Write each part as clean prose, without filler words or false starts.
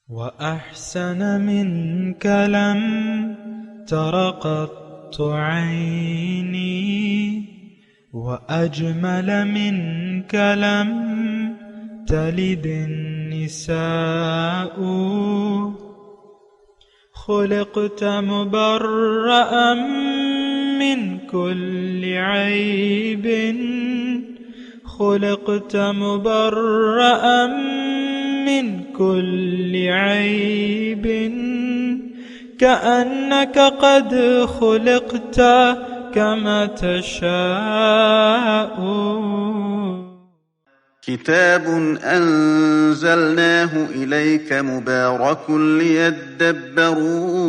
وأحسن منك لم تر قط عيني وأجمل منك لم تلد النساء خلقت مبرأ من كل عيب خلقت مبرأ من كل عيب كأنك قد خلقت كما تشاء كتاب أنزلناه إليك مبارك ليدبروا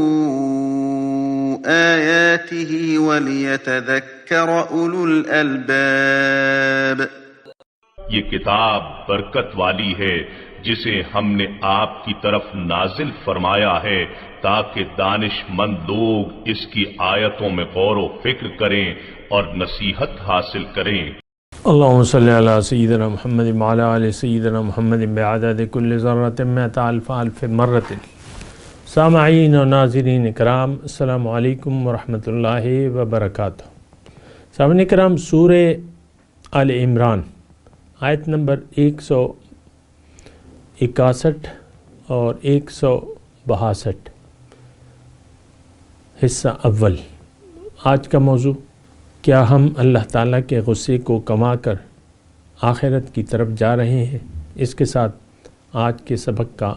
آياته وليتذكر أولو الألباب یہ کتاب برکت والی ہے جسے ہم نے آپ کی طرف نازل فرمایا ہے تاکہ دانش مند لوگ اس کی آیتوں میں غور و فکر کریں اور نصیحت حاصل کریں۔ اللہم صلی علی سیدنا محمد وعلی آل سیدنا محمد بعدد کل ذرۃ مئۃ الف الف مرۃ۔ سامعین و ناظرین کرام، السلام علیکم ورحمۃ اللہ وبرکاتہ۔ سامعین کرام، سورہ آل عمران آیت نمبر 161 اور 162، حصہ اول۔ آج کا موضوع: کیا ہم اللہ تعالیٰ کے غصے کو کما کر آخرت کی طرف جا رہے ہیں؟ اس کے ساتھ آج کے سبق کا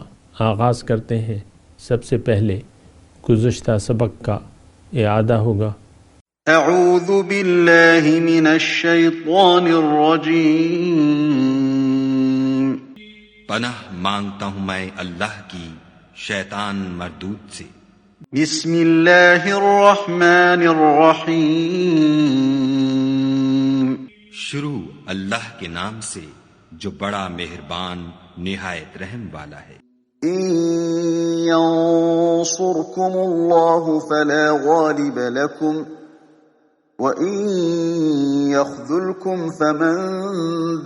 آغاز کرتے ہیں۔ سب سے پہلے گزشتہ سبق کا اعادہ ہوگا۔ اعوذ باللہ من الشیطان الرجیم۔ پناہ مانگتا ہوں میں اللہ کی شیطان مردود سے۔ بسم اللہ الرحمن الرحیم۔ شروع اللہ کے نام سے جو بڑا مہربان نہایت رحم والا ہے۔ ان ينصركم الله فلا غالب لكم وَإِن يَخْذُلْكُمْ فَمَنْ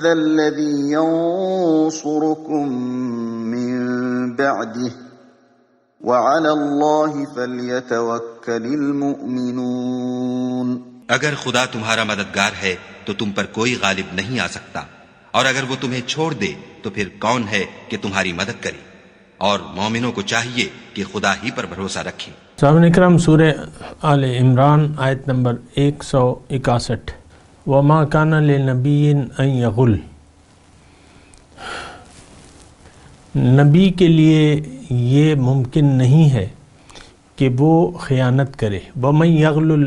ذَا الَّذِي يَنصُرُكُمْ مِنْ بَعْدِهِ وَعَلَى اللَّهِ فَلْيَتَوَكَّلِ الْمُؤْمِنُونَ۔ اگر خدا تمہارا مددگار ہے تو تم پر کوئی غالب نہیں آ سکتا، اور اگر وہ تمہیں چھوڑ دے تو پھر کون ہے کہ تمہاری مدد کرے؟ اور مومنوں کو چاہیے کہ خدا ہی پر بھروسہ رکھیں۔ سامعین اکرام، سورہ آل عمران آیت نمبر 161۔ وَمَا كَانَ لِنَبِيٍّ أَن يَغُلَّ، نبی کے لیے یہ ممکن نہیں ہے کہ وہ خیانت کرے۔ وَمَن يَغْلُلْ،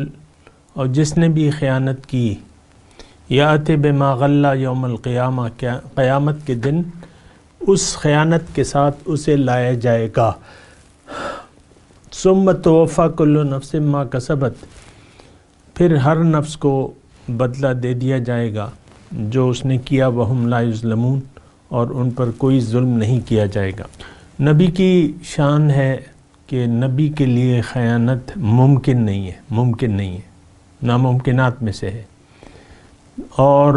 اور جس نے بھی خیانت کی، یَأْتِ بِمَا غَلَّ یوم القیامہ، قیامت کے دن اس خیانت کے ساتھ اسے لایا جائے گا۔ ثم توفیٰ کل نفس ما کسبت، پھر ہر نفس کو بدلہ دے دیا جائے گا جو اس نے کیا۔ وہم لا یظلمون، اور ان پر کوئی ظلم نہیں کیا جائے گا۔ نبی کی شان ہے کہ نبی کے لیے خیانت ممکن نہیں ہے، ناممکنات میں سے ہے۔ اور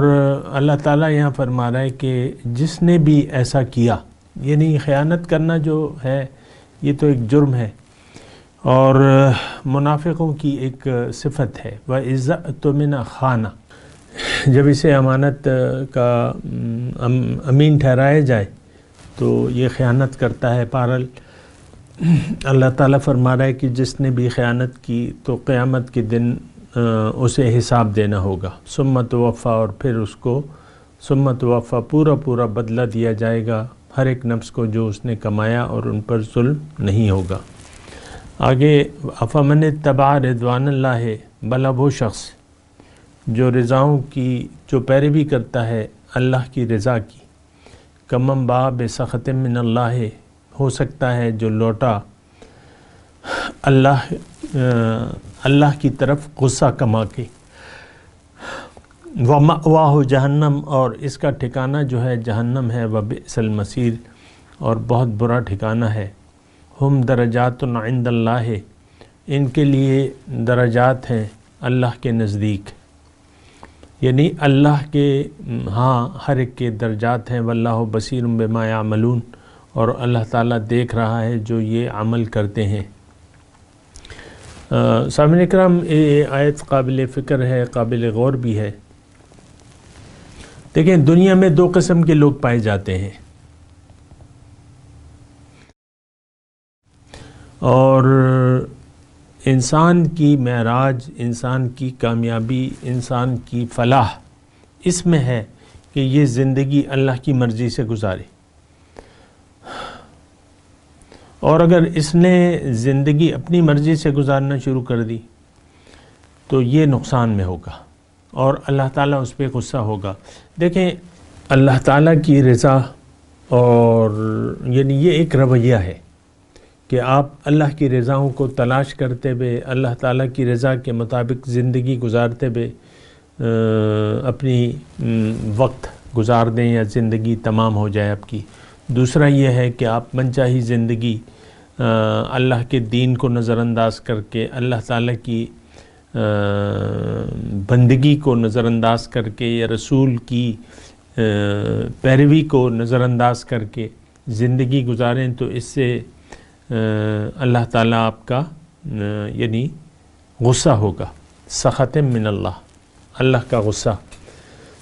اللہ تعالیٰ یہاں فرما رہا ہے کہ جس نے بھی ایسا کیا، یعنی خیانت کرنا جو ہے یہ تو ایک جرم ہے اور منافقوں کی ایک صفت ہے۔ وَإِذَا اؤْتُمِنَ خَانَ، جب اسے امانت کا امین ٹھہرایا جائے تو یہ خیانت کرتا ہے۔ پارل اللہ تعالیٰ فرما رہا ہے کہ جس نے بھی خیانت کی تو قیامت کے دن اسے حساب دینا ہوگا۔ ثم توفیٰ، اور پھر اس کو ثم توفیٰ پورا بدلہ دیا جائے گا ہر ایک نفس کو جو اس نے کمایا، اور ان پر ظلم نہیں ہوگا۔ آگے افمن اتبع رضوان اللہ، بھلا وہ شخص جو رضاؤں کی جو پیروی کرتا ہے اللہ کی رضا کی، کمم باء بسخط من اللہ، ہو سکتا ہے جو لوٹا اللہ کی طرف غصہ کما کے۔ وَمَأْوَاهُ جہنم، اور اس کا ٹھکانہ جو ہے جہنم ہے۔ وَبِئْسَ الْمَصِيرُ، اور بہت برا ٹھکانہ ہے۔ ہم درجات عند اللہ، ان کے لیے درجات ہیں اللہ کے نزدیک، یعنی اللہ کے ہاں ہر ایک کے درجات ہیں۔ واللہ بصیر بما یعملون، اور اللہ تعالیٰ دیکھ رہا ہے جو یہ عمل کرتے ہیں۔ سامعین اکرام، یہ آیت قابل فکر ہے، قابل غور بھی ہے۔ دیکھیں، دنیا میں دو قسم کے لوگ پائے جاتے ہیں، اور انسان کی معراج، انسان کی کامیابی، انسان کی فلاح اس میں ہے کہ یہ زندگی اللہ کی مرضی سے گزارے، اور اگر اس نے زندگی اپنی مرضی سے گزارنا شروع کر دی تو یہ نقصان میں ہوگا اور اللہ تعالیٰ اس پہ غصہ ہوگا۔ دیکھیں، اللہ تعالیٰ کی رضا، اور یعنی یہ ایک رویہ ہے کہ آپ اللہ کی رضاؤں کو تلاش کرتے ہوئے، اللہ تعالیٰ کی رضا کے مطابق زندگی گزارتے ہوئے اپنی وقت گزار دیں یا زندگی تمام ہو جائے آپ کی۔ دوسرا یہ ہے کہ آپ من چاہی زندگی اللہ کے دین کو نظر انداز کر کے، اللہ تعالیٰ کی بندگی کو نظر انداز کر کے، یا رسول کی پیروی کو نظر انداز کر کے زندگی گزاریں، تو اس سے اللہ تعالیٰ آپ کا یعنی غصہ ہوگا، سخط من اللہ، اللہ کا غصہ۔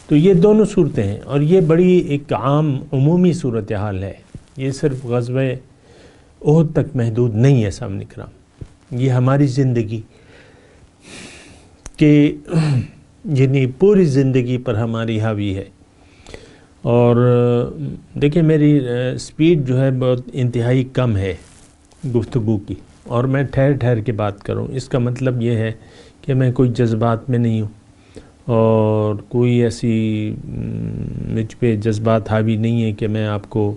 تو یہ دونوں صورتیں ہیں، اور یہ بڑی ایک عام عمومی صورتحال ہے، یہ صرف غزوہ احد تک محدود نہیں ہے سامعین کرام، یہ ہماری زندگی کہ یعنی پوری زندگی پر ہماری حاوی ہے۔ اور دیکھیں، میری سپیڈ جو ہے بہت انتہائی کم ہے گفتگو کی، اور میں ٹھہر ٹھہر کے بات کروں، اس کا مطلب یہ ہے کہ میں کوئی جذبات میں نہیں ہوں، اور کوئی ایسی مجھ پہ جذبات حاوی نہیں ہے کہ میں آپ کو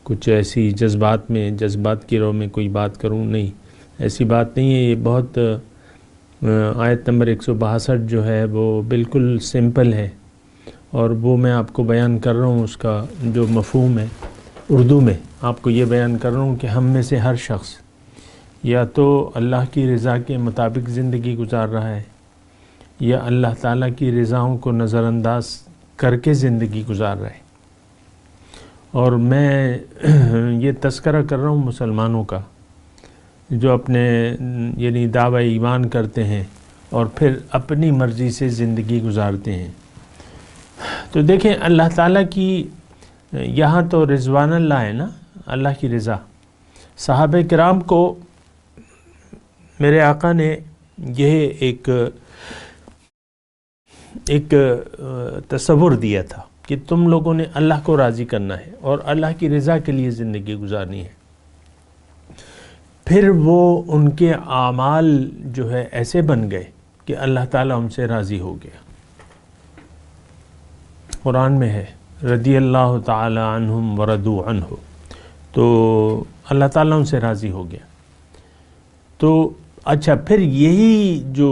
کچھ ایسی جذبات کی رو میں کوئی بات کروں، نہیں، ایسی بات نہیں ہے۔ یہ بہت آیت نمبر 162 جو ہے وہ بالکل سمپل ہے، اور وہ میں آپ کو بیان کر رہا ہوں، اس کا جو مفہوم ہے اردو میں آپ کو یہ بیان کر رہا ہوں کہ ہم میں سے ہر شخص یا تو اللہ کی رضا کے مطابق زندگی گزار رہا ہے، یا اللہ تعالیٰ کی رضاؤں کو نظر انداز کر کے زندگی گزار رہا ہے۔ اور میں یہ تذکرہ کر رہا ہوں مسلمانوں کا، جو اپنے یعنی دعوی ایمان کرتے ہیں اور پھر اپنی مرضی سے زندگی گزارتے ہیں۔ تو دیکھیں، اللہ تعالیٰ کی یہاں تو رضوان اللہ ہے نا، اللہ کی رضا۔ صحابہ کرام کو میرے آقا نے یہ ایک تصور دیا تھا کہ تم لوگوں نے اللہ کو راضی کرنا ہے اور اللہ کی رضا کے لیے زندگی گزارنی ہے۔ پھر وہ ان کے اعمال جو ہے ایسے بن گئے کہ اللہ تعالیٰ ان سے راضی ہو گیا۔ قرآن میں ہے رضی اللہ تعالی عنہم ورضوا عنہ، تو اللہ تعالیٰ ان سے راضی ہو گیا۔ تو اچھا، پھر یہی جو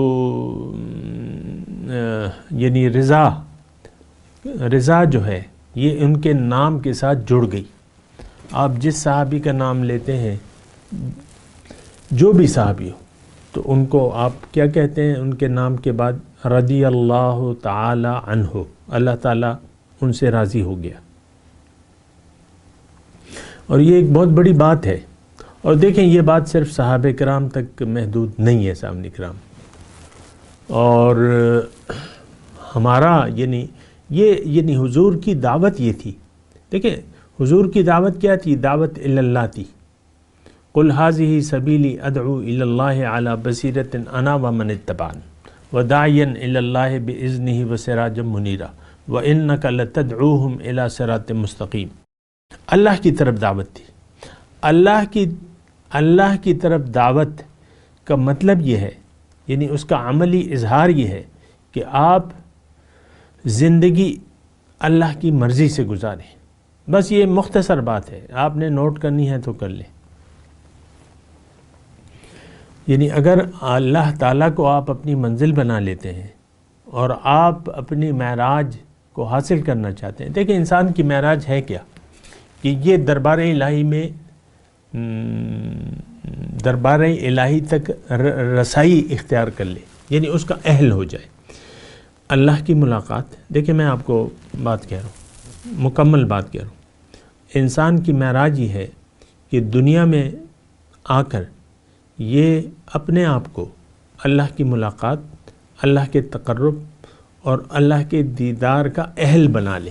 یعنی رضا جو ہے یہ ان کے نام کے ساتھ جڑ گئی۔ آپ جس صحابی کا نام لیتے ہیں، جو بھی صحابی ہو، تو ان کو آپ کیا کہتے ہیں؟ ان کے نام کے بعد رضی اللہ تعالی عنہ، اللہ تعالیٰ ان سے راضی ہو گیا۔ اور یہ ایک بہت بڑی بات ہے، اور دیکھیں یہ بات صرف صحابہ کرام تک محدود نہیں ہے سامعین کرام، اور ہمارا یعنی حضور کی دعوت یہ تھی۔ دیکھیں حضور کی دعوت کیا تھی؟ دعوت اللہ تھی۔ قل ھذہ سبیلی ادعو الی اللہ علی بصیرۃ انا ومن اتبعن وداعیا الی اللہ باذنہ وسراجا منیرا وانک لتدعوہم الی صراط مستقیم۔ اللہ کی طرف دعوت تھی۔ اللہ کی طرف دعوت کا مطلب یہ ہے، یعنی اس کا عملی اظہار یہ ہے کہ آپ زندگی اللہ کی مرضی سے گزاریں۔ بس یہ مختصر بات ہے، آپ نے نوٹ کرنی ہے تو کر لیں۔ یعنی اگر اللہ تعالیٰ کو آپ اپنی منزل بنا لیتے ہیں اور آپ اپنی معراج کو حاصل کرنا چاہتے ہیں، دیکھیں انسان کی معراج ہے کیا؟ کہ یہ دربار الہی میں دربار الہی تک رسائی اختیار کر لے، یعنی اس کا اہل ہو جائے۔ اللہ کی ملاقات، دیکھیں میں آپ کو بات کہہ رہا ہوں، مکمل بات کہہ رہا ہوں، انسان کی معراج یہ ہے کہ دنیا میں آ کر یہ اپنے آپ کو اللہ کی ملاقات، اللہ کے تقرب اور اللہ کے دیدار کا اہل بنا لے.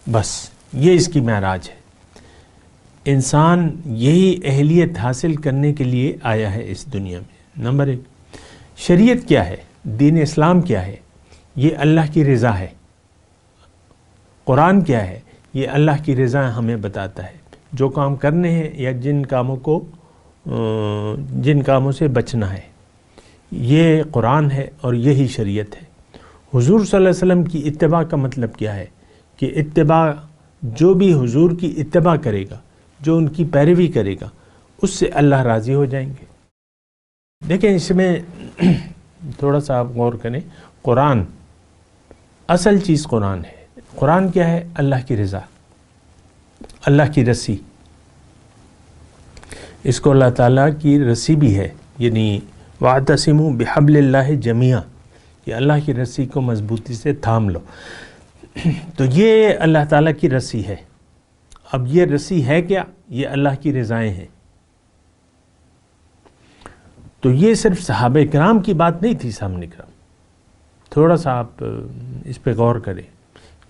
بس یہ اس کی معراج ہے. انسان یہی اہلیت حاصل کرنے کے لیے آیا ہے اس دنیا میں. نمبر 1، شریعت کیا ہے، دین اسلام کیا ہے؟ یہ اللہ کی رضا ہے. قرآن کیا ہے؟ یہ اللہ کی رضا ہمیں بتاتا ہے. جو کام کرنے ہیں یا جن کاموں سے بچنا ہے، یہ قرآن ہے اور یہی شریعت ہے. حضور صلی اللہ علیہ وسلم کی اتباع کا مطلب کیا ہے؟ کہ اتباع، جو بھی حضور کی اتباع کرے گا، جو ان کی پیروی کرے گا، اس سے اللہ راضی ہو جائیں گے. دیکھیں اس میں تھوڑا سا آپ غور کریں. قرآن، اصل چیز قرآن ہے. قرآن کیا ہے؟ اللہ کی رضا، اللہ کی رسی. اس کو اللہ تعالیٰ کی رسی بھی ہے، یعنی وَاعْتَصِمُوا بِحَبْلِ اللَّهِ جَمِيعًا، کہ اللہ کی رسی کو مضبوطی سے تھام لو. تو یہ اللہ تعالیٰ کی رسی ہے. اب یہ رسی ہے کیا؟ یہ اللہ کی رضائیں ہیں. تو یہ صرف صحابہ کرام کی بات نہیں تھی. سامنے کرام، تھوڑا سا آپ اس پہ غور کریں.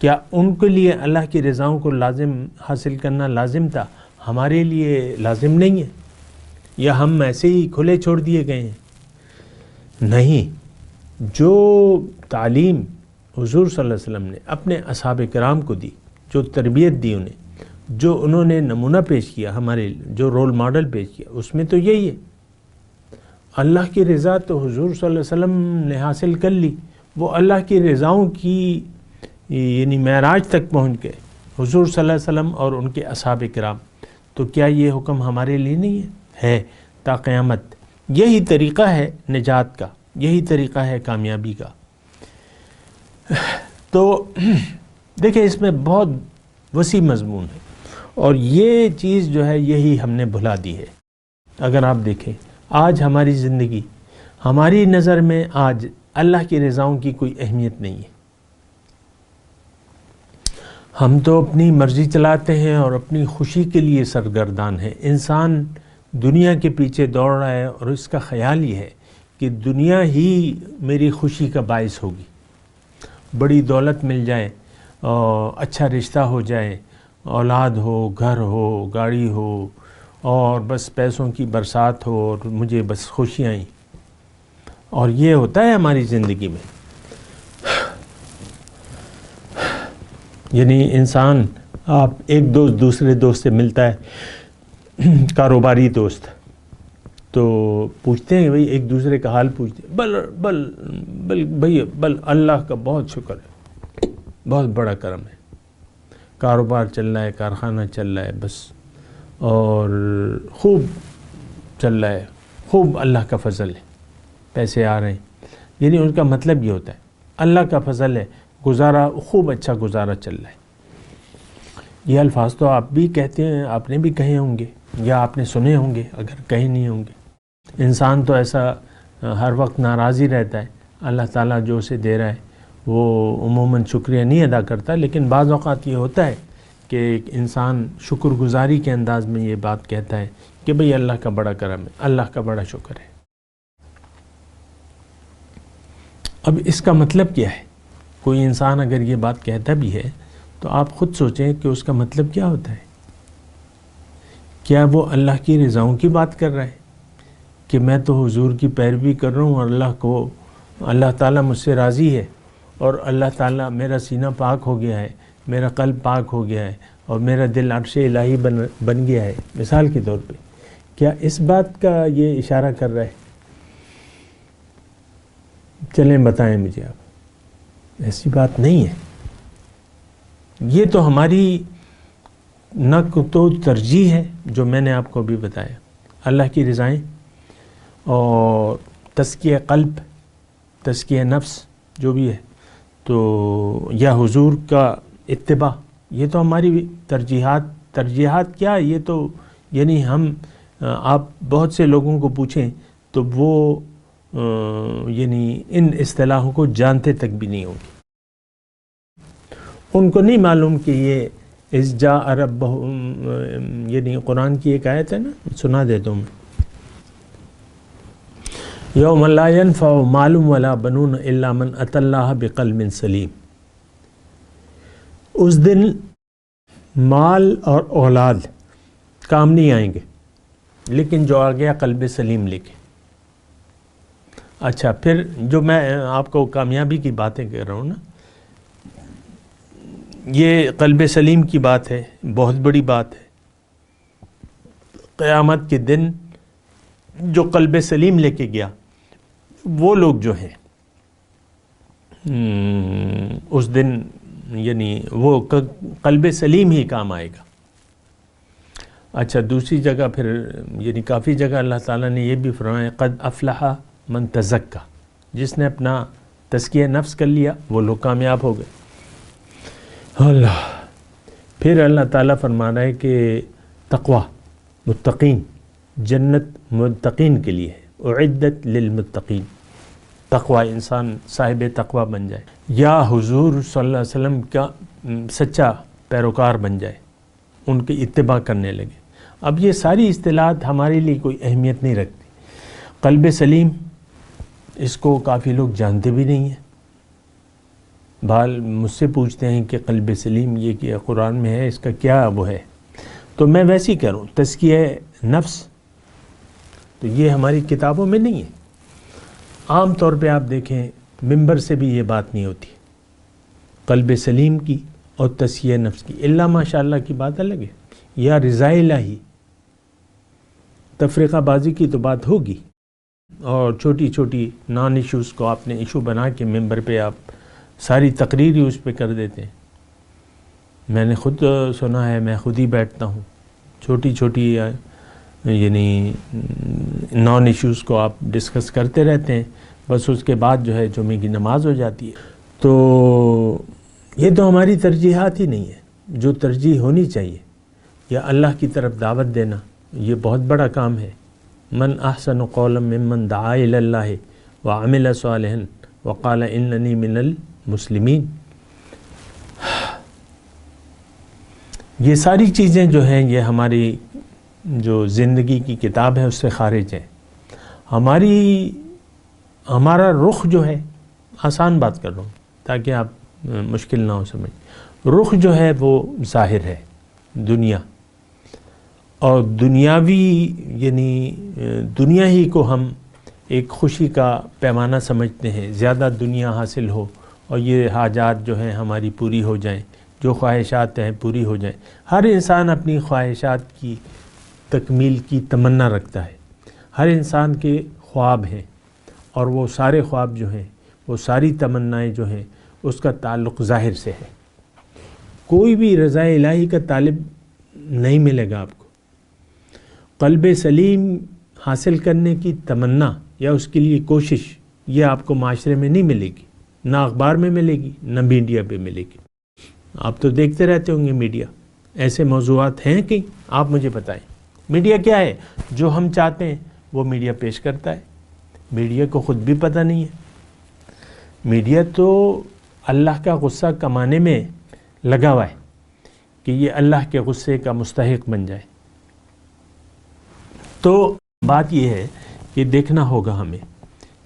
کیا ان کے لیے اللہ کی رضاؤں کو لازم حاصل کرنا لازم تھا؟ ہمارے لیے لازم نہیں ہے، یا ہم ایسے ہی کھلے چھوڑ دیے گئے ہیں؟ نہیں. جو تعلیم حضور صلی اللہ علیہ وسلم نے اپنے اصحاب کرام کو دی، جو تربیت دی انہیں، جو انہوں نے نمونہ پیش کیا، ہمارے جو رول ماڈل پیش کیا، اس میں تو یہی ہے. اللہ کی رضا تو حضور صلی اللہ علیہ وسلم نے حاصل کر لی. وہ اللہ کی رضاؤں کی یعنی معراج تک پہنچ گئے، حضور صلی اللہ علیہ وسلم اور ان کے اصحاب کرام. تو کیا یہ حکم ہمارے لیے نہیں ہے تا قیامت؟ یہی طریقہ ہے نجات کا، یہی طریقہ ہے کامیابی کا. تو دیکھیں اس میں بہت وسیع مضمون ہے، اور یہ چیز جو ہے یہی ہم نے بھلا دی ہے. اگر آپ دیکھیں آج ہماری زندگی، ہماری نظر میں آج اللہ کی رضاؤں کی کوئی اہمیت نہیں ہے. ہم تو اپنی مرضی چلاتے ہیں اور اپنی خوشی کے لیے سرگردان ہیں. انسان دنیا کے پیچھے دوڑ رہا ہے اور اس کا خیال یہ ہے کہ دنیا ہی میری خوشی کا باعث ہوگی. بڑی دولت مل جائے، اچھا رشتہ ہو جائے، اولاد ہو، گھر ہو، گاڑی ہو، اور بس پیسوں کی برسات ہو اور مجھے بس خوشیاں آئیں. اور یہ ہوتا ہے ہماری زندگی میں. یعنی انسان، آپ ایک دوست دوسرے دوست سے ملتا ہے، کاروباری دوست، تو پوچھتے ہیں بھئی، ایک دوسرے کا حال پوچھتے ہیں. بل اللہ کا بہت شکر ہے، بہت بڑا کرم ہے، کاروبار چل رہا ہے، کارخانہ چل رہا ہے، بس اور خوب چل رہا ہے، خوب اللہ کا فضل ہے، پیسے آ رہے ہیں. یعنی ان کا مطلب یہ ہوتا ہے اللہ کا فضل ہے، گزارا خوب اچھا گزارا چل رہا ہے. یہ الفاظ تو آپ بھی کہتے ہیں، آپ نے بھی کہے ہوں گے یا آپ نے سنے ہوں گے، اگر کہے نہیں ہوں گے. انسان تو ایسا ہر وقت ناراض ہی رہتا ہے. اللہ تعالیٰ جو اسے دے رہا ہے وہ عموماً شکریہ نہیں ادا کرتا، لیکن بعض اوقات یہ ہوتا ہے کہ ایک انسان شکر گزاری کے انداز میں یہ بات کہتا ہے کہ بھئی اللہ کا بڑا کرم ہے، اللہ کا بڑا شکر ہے. اب اس کا مطلب کیا ہے؟ کوئی انسان اگر یہ بات کہتا بھی ہے تو آپ خود سوچیں کہ اس کا مطلب کیا ہوتا ہے. کیا وہ اللہ کی رضاؤں کی بات کر رہا ہے کہ میں تو حضور کی پیروی کر رہا ہوں اور اللہ تعالیٰ مجھ سے راضی ہے، اور اللہ تعالیٰ میرا سینہ پاک ہو گیا ہے، میرا قلب پاک ہو گیا ہے، اور میرا دل عرش الہی بن گیا ہے، مثال کے طور پہ؟ کیا اس بات کا یہ اشارہ کر رہا ہے؟ چلیں بتائیں مجھے آپ. ایسی بات نہیں ہے. یہ تو ہماری نہ تو ترجیح ہے جو میں نے آپ کو بھی بتایا، اللہ کی رضائیں اور تزکیہ قلب، تزکیہ نفس جو بھی ہے، تو یا حضور کا اتباع، یہ تو ہماری ترجیحات کیا، یہ تو یعنی آپ بہت سے لوگوں کو پوچھیں تو وہ یعنی ان اصطلاحوں کو جانتے تک بھی نہیں ہوں گے. ان کو نہیں معلوم کہ یہ اذ جاء ربہ، یعنی قرآن کی ایک آیت ہے نا، سنا دیتا ہوں میں، یوم لا ينفع مال ولا بنون الا من اتى اللہ بقلب سلیم، اس دن مال اور اولاد کام نہیں آئیں گے لیکن جو آ گیا قلب سلیم لے کے۔ اچھا، پھر جو میں آپ کو کامیابی کی باتیں کر رہا ہوں نا، یہ قلب سلیم کی بات ہے، بہت بڑی بات ہے۔ قیامت کے دن جو قلب سلیم لے کے گیا، وہ لوگ جو ہیں اس دن یعنی وہ قلب سلیم ہی کام آئے گا۔ اچھا، دوسری جگہ پھر یعنی کافی جگہ اللہ تعالیٰ نے یہ بھی فرمایا قد افلح من تزکا، جس نے اپنا تزکیہ نفس کر لیا وہ لوگ کامیاب ہو گئے۔ اللہ، پھر اللہ تعالیٰ فرما رہا ہے کہ تقوی، متقین، جنت متقین کے لیے ہے، اعدت للمتقین۔ تقوی، انسان صاحب تقوی بن جائے یا حضور صلی اللہ علیہ وسلم کا سچا پیروکار بن جائے، ان کی اتباع کرنے لگے۔ اب یہ ساری اصطلاحات ہمارے لیے کوئی اہمیت نہیں رکھتی۔ قلب سلیم، اس کو کافی لوگ جانتے بھی نہیں ہیں۔ بھال مجھ سے پوچھتے ہیں کہ قلب سلیم یہ کہ قرآن میں ہے، اس کا کیا وہ ہے، تو میں ویسے ہی کروں، تزکیہ نفس تو یہ ہماری کتابوں میں نہیں ہے۔ عام طور پہ آپ دیکھیں ممبر سے بھی یہ بات نہیں ہوتی قلب سلیم کی اور تزکیہ نفس کی، اللہ ماشاء اللہ کی بات الگ ہے، یا رضا الہی، تفریقہ بازی کی تو بات ہوگی، اور چھوٹی چھوٹی نان ایشوز کو آپ نے ایشو بنا کے ممبر پہ آپ ساری تقریر ہی اس پہ کر دیتے ہیں۔ میں نے خود سنا ہے، میں خود ہی بیٹھتا ہوں، چھوٹی چھوٹی یعنی نان ایشوز کو آپ ڈسکس کرتے رہتے ہیں، بس اس کے بعد جو ہے جمعے کی نماز ہو جاتی ہے۔ تو یہ تو ہماری ترجیحات ہی نہیں ہے۔ جو ترجیح ہونی چاہیے یا اللہ کی طرف دعوت دینا، یہ بہت بڑا کام ہے۔ من احسن قولا ممن دعا الی اللہ وعمل صالحا وقال اننی من المسلمین۔ یہ ساری چیزیں جو ہیں یہ ہماری جو زندگی کی کتاب ہے اس سے خارج ہے۔ ہمارا رخ جو ہے، آسان بات کر رہا ہوں تاکہ آپ مشکل نہ ہو سمجھ، رخ جو ہے وہ ظاہر ہے، دنیا، اور دنیاوی یعنی دنیا ہی کو ہم ایک خوشی کا پیمانہ سمجھتے ہیں، زیادہ دنیا حاصل ہو اور یہ حاجات جو ہیں ہماری پوری ہو جائیں، جو خواہشات ہیں پوری ہو جائیں۔ ہر انسان اپنی خواہشات کی تکمیل کی تمنا رکھتا ہے، ہر انسان کے خواب ہیں، اور وہ سارے خواب جو ہیں، وہ ساری تمنائیں جو ہیں، اس کا تعلق ظاہر سے ہے۔ کوئی بھی رضا الہی کا طالب نہیں ملے گا آپ کو۔ قلب سلیم حاصل کرنے کی تمنا یا اس کے لیے کوشش، یہ آپ کو معاشرے میں نہیں ملے گی، نہ اخبار میں ملے گی، نہ میڈیا پہ ملے گی۔ آپ تو دیکھتے رہتے ہوں گے میڈیا، ایسے موضوعات ہیں کہ آپ مجھے بتائیں۔ میڈیا کیا ہے؟ جو ہم چاہتے ہیں وہ میڈیا پیش کرتا ہے۔ میڈیا کو خود بھی پتہ نہیں ہے۔ میڈیا تو اللہ کا غصہ کمانے میں لگا ہوا ہے کہ یہ اللہ کے غصے کا مستحق بن جائے۔ تو بات یہ ہے کہ دیکھنا ہوگا ہمیں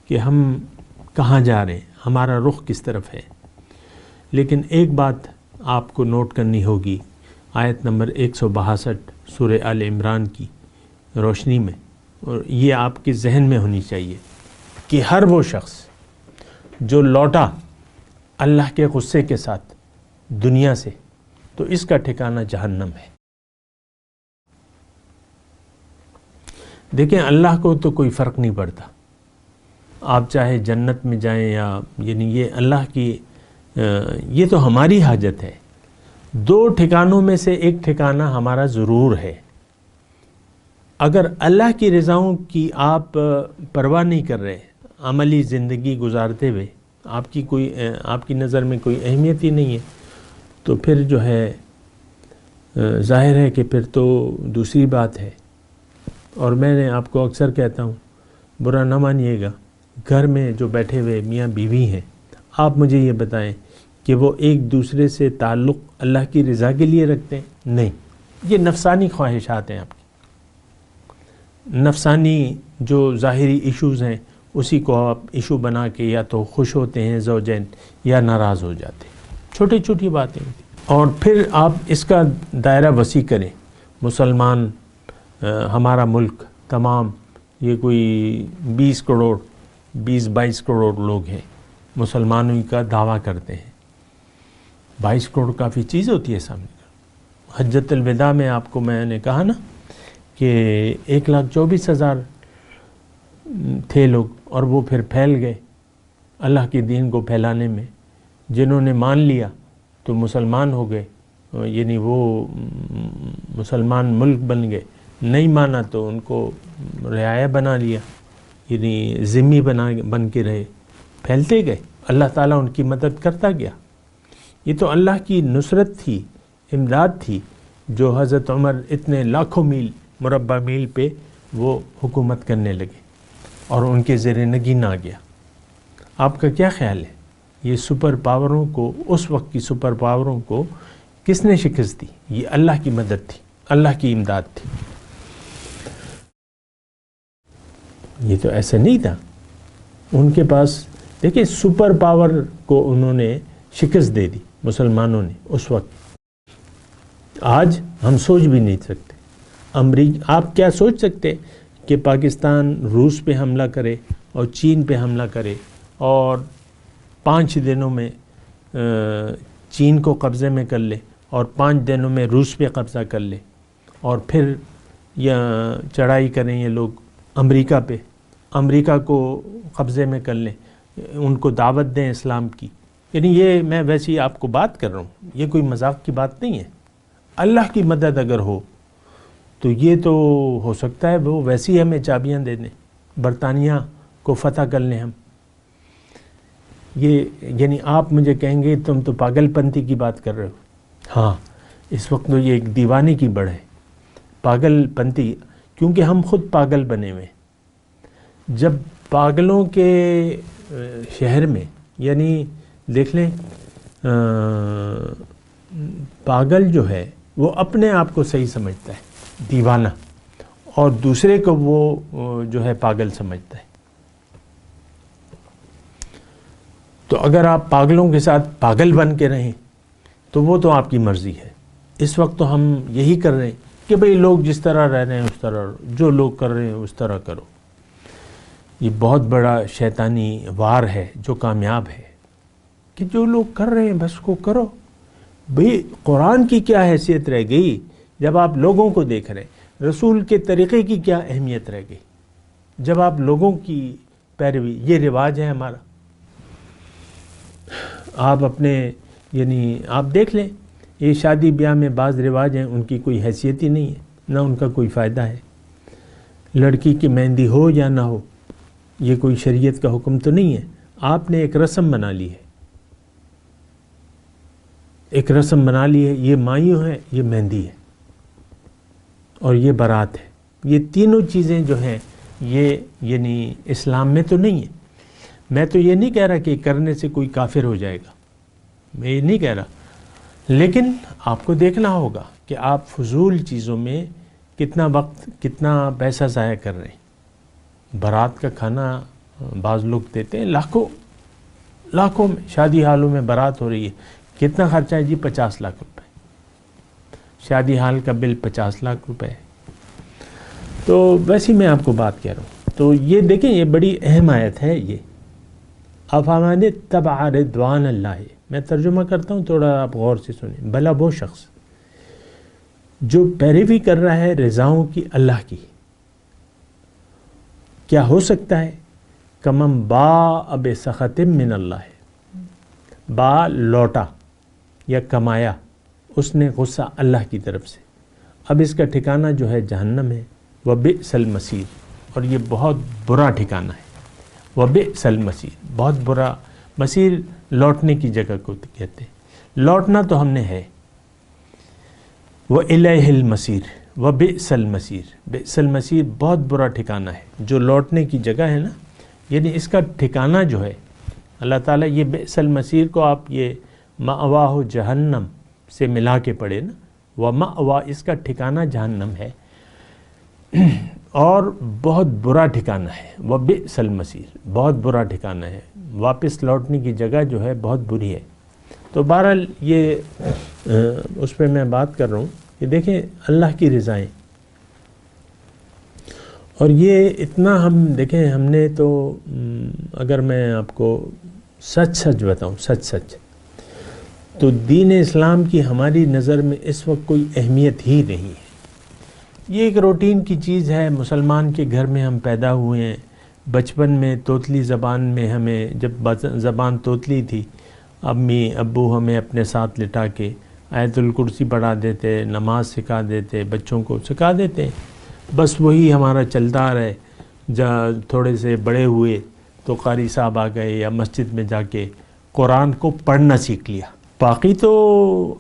کہ ہم کہاں جا رہے ہیں، ہمارا رخ کس طرف ہے۔ لیکن ایک بات آپ کو نوٹ کرنی ہوگی، آیت نمبر 162 سورہ آل عمران کی روشنی میں، اور یہ آپ کے ذہن میں ہونی چاہیے کہ ہر وہ شخص جو لوٹا اللہ کے غصے کے ساتھ دنیا سے، تو اس کا ٹھکانہ جہنم ہے۔ دیکھیں، اللہ کو تو کوئی فرق نہیں پڑتا، آپ چاہے جنت میں جائیں یا یعنی یہ اللہ کی یہ تو ہماری حاجت ہے۔ دو ٹھکانوں میں سے ایک ٹھکانہ ہمارا ضرور ہے۔ اگر اللہ کی رضاؤں کی آپ پرواہ نہیں کر رہے، عملی زندگی گزارتے ہوئے آپ کی نظر میں کوئی اہمیت ہی نہیں ہے، تو پھر جو ہے ظاہر ہے کہ پھر تو دوسری بات ہے۔ اور میں نے آپ کو اکثر کہتا ہوں، برا نہ مانیے گا، گھر میں جو بیٹھے ہوئے میاں بیوی ہیں، آپ مجھے یہ بتائیں کہ وہ ایک دوسرے سے تعلق اللہ کی رضا کے لیے رکھتے ہیں؟ نہیں، یہ نفسانی خواہشات ہیں آپ کی، نفسانی جو ظاہری ایشوز ہیں اسی کو آپ ایشو بنا کے یا تو خوش ہوتے ہیں زوجین یا ناراض ہو جاتے ہیں، چھوٹی چھوٹی باتیں ہوتی ہیں۔ اور پھر آپ اس کا دائرہ وسیع کریں، مسلمان ہمارا ملک تمام یہ کوئی 20-22 کروڑ لوگ ہیں، مسلمانوں کا دعویٰ کرتے ہیں۔ 22 کروڑ کافی چیز ہوتی ہے سامنے۔ حجۃ الوداع میں آپ کو میں نے کہا نا کہ 1,24,000 تھے لوگ، اور وہ پھر پھیل گئے اللہ کے دین کو پھیلانے میں۔ جنہوں نے مان لیا تو مسلمان ہو گئے، یعنی وہ مسلمان ملک بن گئے، نہیں مانا تو ان کو رعایا بنا لیا، یعنی ذمہ بن کے رہے، پھیلتے گئے، اللہ تعالیٰ ان کی مدد کرتا گیا۔ یہ تو اللہ کی نصرت تھی، امداد تھی، جو حضرت عمر اتنے لاکھوں میل مربع میل پہ وہ حکومت کرنے لگے اور ان کے زیر نگین آ گیا۔ آپ کا کیا خیال ہے یہ سپر پاوروں کو، اس وقت کی سپر پاوروں کو کس نے شکست دی؟ یہ اللہ کی مدد تھی، اللہ کی امداد تھی۔ یہ تو ایسا نہیں تھا، ان کے پاس دیکھیں سپر پاور کو انہوں نے شکست دے دی مسلمانوں نے اس وقت۔ آج ہم سوچ بھی نہیں سکتے، آپ کیا سوچ سکتے کہ پاکستان روس پہ حملہ کرے اور چین پہ حملہ کرے اور 5 دنوں میں چین کو قبضے میں کر لے اور 5 دنوں میں روس پہ قبضہ کر لے، اور پھر چڑھائی کریں یہ لوگ امریکہ پہ، امریکہ کو قبضے میں کر لیں، ان کو دعوت دیں اسلام کی؟ یعنی یہ میں ویسے ہی آپ کو بات کر رہا ہوں، یہ کوئی مذاق کی بات نہیں ہے۔ اللہ کی مدد اگر ہو تو یہ تو ہو سکتا ہے وہ ویسے ہی ہمیں چابیاں دے دیں، برطانیہ کو فتح کر لیں ہم۔ یہ یعنی آپ مجھے کہیں گے تم تو پاگل پنتی کی بات کر رہے ہو۔ ہاں، اس وقت تو یہ ایک دیوانے کی بڑھ ہے، پاگل پنتی، کیونکہ ہم خود پاگل بنے ہوئے۔ جب پاگلوں کے شہر میں، یعنی دیکھ لیں پاگل جو ہے وہ اپنے آپ کو صحیح سمجھتا ہے دیوانہ، اور دوسرے کو وہ جو ہے پاگل سمجھتا ہے۔ تو اگر آپ پاگلوں کے ساتھ پاگل بن کے رہیں تو وہ تو آپ کی مرضی ہے۔ اس وقت تو ہم یہی کر رہے ہیں کہ بھئی لوگ جس طرح رہ رہے ہیں اس طرح، جو لوگ کر رہے ہیں اس طرح کرو۔ یہ بہت بڑا شیطانی وار ہے جو کامیاب ہے، کہ جو لوگ کر رہے ہیں بس کو کرو۔ بھئی قرآن کی کیا حیثیت رہ گئی جب آپ لوگوں کو دیکھ رہے ہیں؟ رسول کے طریقے کی کیا اہمیت رہ گئی جب آپ لوگوں کی پیروی؟ یہ رواج ہے ہمارا۔ آپ اپنے یعنی آپ دیکھ لیں، یہ شادی بیاہ میں بعض رواج ہیں ان کی کوئی حیثیت ہی نہیں ہے، نہ ان کا کوئی فائدہ ہے۔ لڑکی کی مہندی ہو یا نہ ہو، یہ کوئی شریعت کا حکم تو نہیں ہے، آپ نے ایک رسم بنا لی ہے، ایک رسم بنا لی ہے، یہ مائیوں ہے، یہ مہندی ہے اور یہ بارات ہے۔ یہ تینوں چیزیں جو ہیں یہ یعنی اسلام میں تو نہیں ہے۔ میں تو یہ نہیں کہہ رہا کہ کرنے سے کوئی کافر ہو جائے گا، میں یہ نہیں کہہ رہا، لیکن آپ کو دیکھنا ہوگا کہ آپ فضول چیزوں میں کتنا وقت کتنا پیسہ ضائع کر رہے ہیں۔ بارات کا کھانا بعض لوگ دیتے ہیں لاکھوں میں، شادی حالوں میں بارات ہو رہی ہے، کتنا خرچہ ہے جی؟ 50 لاکھ روپے، شادی حال کا بل 50 لاکھ روپے ہے۔ تو ویسے میں آپ کو بات کہہ رہا ہوں، تو یہ دیکھیں یہ بڑی اہم آیت ہے یہ۔ افمن اتبع رضوان اللہ، میں ترجمہ کرتا ہوں، تھوڑا آپ غور سے سنیں۔ بھلا وہ شخص جو پیروی کر رہا ہے رضاؤں کی اللہ کی، کیا ہو سکتا ہے؟ کمم باء بسخط من اللہ، با لوٹا یا کمایا اس نے غصہ اللہ کی طرف سے، اب اس کا ٹھکانہ جو ہے جہنم ہے، وبئس المصیر، اور یہ بہت برا ٹھکانہ ہے۔ وبئس المصیر، بہت برا، مصیر لوٹنے کی جگہ کو کہتے ہیں، لوٹنا تو ہم نے ہے۔ وإلیہ المصیر، وبئس المصیر، بئس المصیر بہت برا ٹھکانہ ہے، جو لوٹنے کی جگہ ہے نا، یعنی اس کا ٹھکانہ جو ہے اللہ تعالیٰ، یہ بئس المصیر کو آپ یہ مأواہ جہنم سے ملا کے پڑھے نا، ومأوا اس کا ٹھکانہ جہنم ہے اور بہت برا ٹھکانہ ہے، وبئس المصیر بہت برا ٹھکانہ ہے، واپس لوٹنے کی جگہ جو ہے بہت بری ہے۔ تو بہرحال یہ اس پہ میں بات کر رہا ہوں کہ دیکھیں اللہ کی رضائیں، اور یہ اتنا ہم دیکھیں ہم نے تو اگر میں آپ کو سچ بتاؤں سچ تو دین اسلام کی ہماری نظر میں اس وقت کوئی اہمیت ہی نہیں ہے۔ یہ ایک روٹین کی چیز ہے، مسلمان کے گھر میں ہم پیدا ہوئے ہیں، بچپن میں توتلی زبان میں ہمیں جب زبان توتلی تھی امی ابو ہمیں اپنے ساتھ لٹا کے آیت الکرسی پڑھا دیتے، نماز سکھا دیتے، بچوں کو سکھا دیتے، بس وہی ہمارا چلتا رہے۔ تھوڑے سے بڑے ہوئے تو قاری صاحب آ گئے یا مسجد میں جا کے قرآن کو پڑھنا سیکھ لیا۔ باقی تو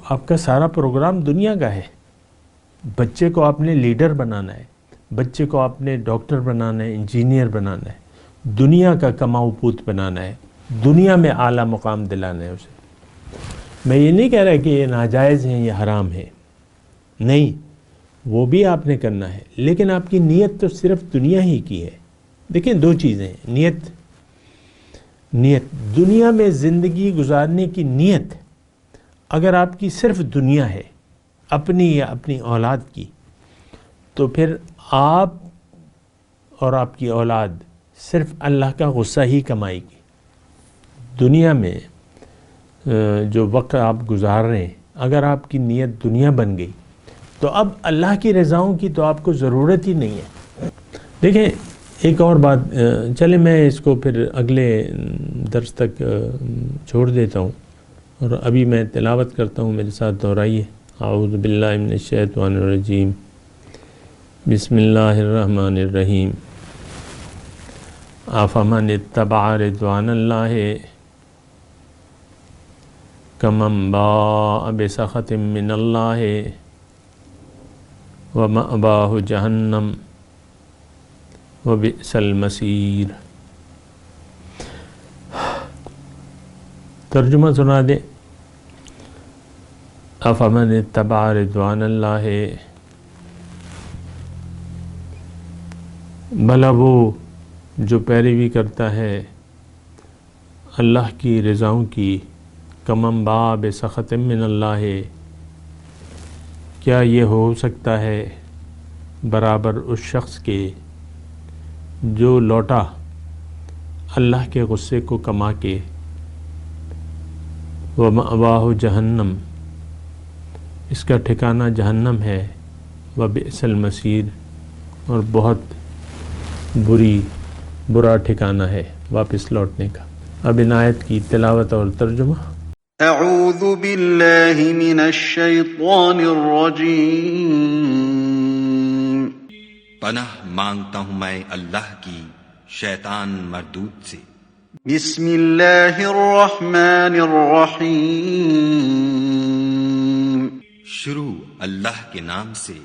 آپ کا سارا پروگرام دنیا کا ہے۔ بچے کو آپ نے لیڈر بنانا ہے، بچے کو آپ نے ڈاکٹر بنانا ہے، انجینئر بنانا ہے، دنیا کا کماؤ پوت بنانا ہے، دنیا میں اعلیٰ مقام دلانا ہے اسے۔ میں یہ نہیں کہہ رہا کہ یہ ناجائز ہیں یہ حرام ہے، نہیں، وہ بھی آپ نے کرنا ہے، لیکن آپ کی نیت تو صرف دنیا ہی کی ہے۔ دیکھیں دو چیزیں ہیں، نیت دنیا میں زندگی گزارنے کی نیت اگر آپ کی صرف دنیا ہے، اپنی یا اپنی اولاد کی، تو پھر آپ اور آپ کی اولاد صرف اللہ کا غصہ ہی کمائے گی۔ دنیا میں جو وقت آپ گزار رہے ہیں، اگر آپ کی نیت دنیا بن گئی تو اب اللہ کی رضاؤں کی تو آپ کو ضرورت ہی نہیں ہے۔ دیکھیں ایک اور بات، چلے میں اس کو پھر اگلے درس تک چھوڑ دیتا ہوں، اور ابھی میں تلاوت کرتا ہوں، میرے ساتھ دہرائیے۔ اعوذ باللہ من الشیطان الرجیم، بسم اللہ الرحمن الرحیم۔ افمن اتبع رضوان اللہ کمن باء بسخط من اللہ ومأواہ جہنم وبئس المصیر۔ ترجمہ سنا دیں۔ افمن اتبع رضوان اللہ، بھلا وہ جو پیروی کرتا ہے اللہ کی رضاؤں کی، کمن باء بسخط من اللہ، کیا یہ ہو سکتا ہے برابر اس شخص کے جو لوٹا اللہ کے غصے کو کما کے، ومأواہ جہنم اس کا ٹھکانہ جہنم ہے، وبئس المصیر اور بہت برا ٹھکانہ ہے واپس لوٹنے کا۔ اب ان آیت کی تلاوت اور ترجمہ۔ اعوذ باللہ من الشیطان الرجیم، پناہ مانگتا ہوں میں اللہ کی شیطان مردود سے۔ بسم اللہ الرحمن الرحیم، شروع اللہ کے نام سے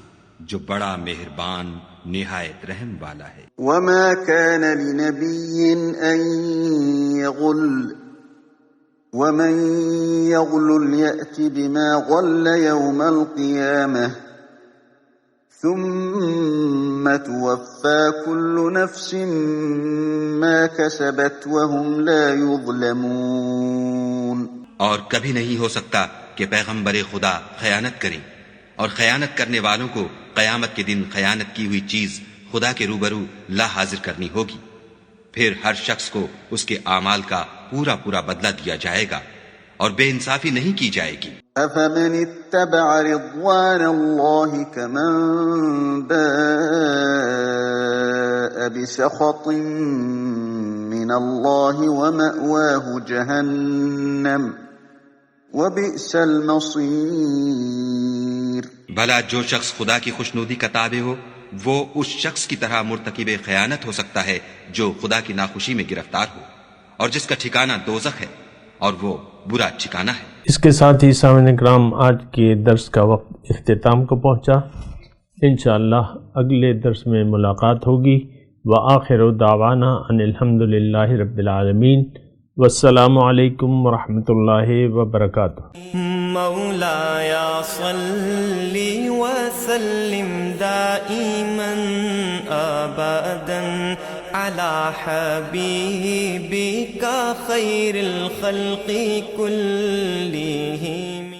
جو بڑا مہربان نہایت رحم والا ہے۔ وما كان لنبي أن يغل ومن يغل يأت بما غل يوم القيامة ثم توفى كل نفس ما كسبت وهم لا يظلمون۔ اور کبھی نہیں ہو سکتا کہ پیغمبر خدا خیانت کریں، اور خیانت کرنے والوں کو قیامت کے دن خیانت کی ہوئی چیز خدا کے روبرو لا حاضر کرنی ہوگی، پھر ہر شخص کو اس کے اعمال کا پورا بدلہ دیا جائے گا، اور بے انصافی نہیں کی جائے گی۔ أفمن اتبع رضوان الله كمن باء بسخط من الله ومأواه جهنم وبئس المصير۔ بھلا جو شخص خدا کی خوشنودی کا تابع ہو وہ اس شخص کی طرح مرتکب خیانت ہو سکتا ہے جو خدا کی ناخوشی میں گرفتار ہو، اور جس کا ٹھکانہ دوزخ ہے، اور وہ برا ٹھکانہ ہے۔ اس کے ساتھ ہی سامعین کرام آج کے درس کا وقت اختتام کو پہنچا۔ انشاءاللہ اگلے درس میں ملاقات ہوگی۔ وآخر دعوانا ان الحمد للہ رب العالمین۔ والسلام علیکم ورحمۃ اللہ وبرکاتہ۔ مولاي صل وسلم دائما ابدا على حبيبك خير الخلق كلهم۔